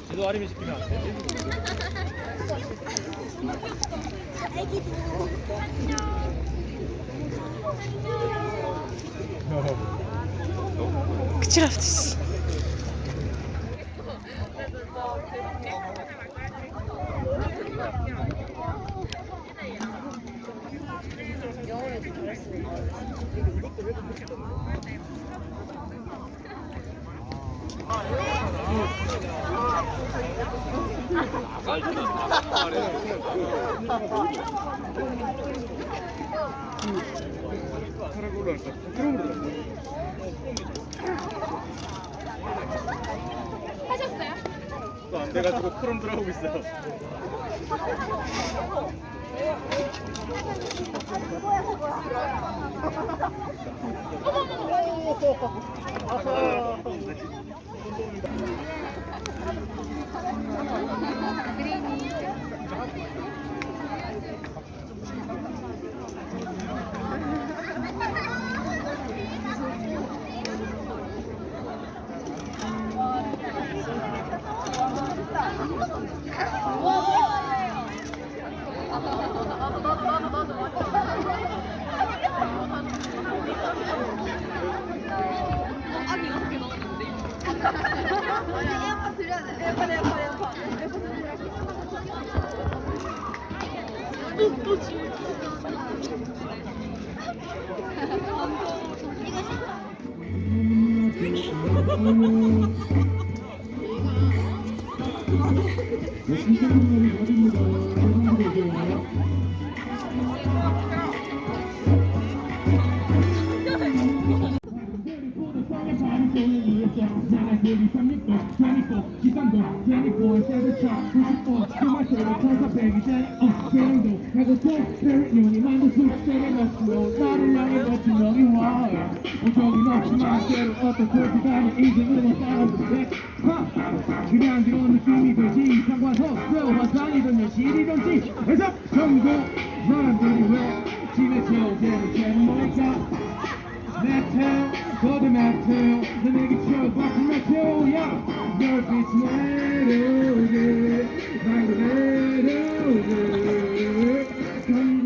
지도 아니면 시키면 안 되지. 그치 라프티스. 하셨어요? 또 안 돼가지고 크롬 들어가고 있어요. 아니 이렇게 넣었는데 에어팟 드려야 돼. 에어팟 그냥 들어온 느낌이 되지 상관없어 화장이든 여실이든지 해서 성공 사람들이 왜 집에 채우게는 죄는 뭘까 매트 거드 매트 내 내게 채워봤지 매트야 별빛이 내려오게 날도 내려오게 성공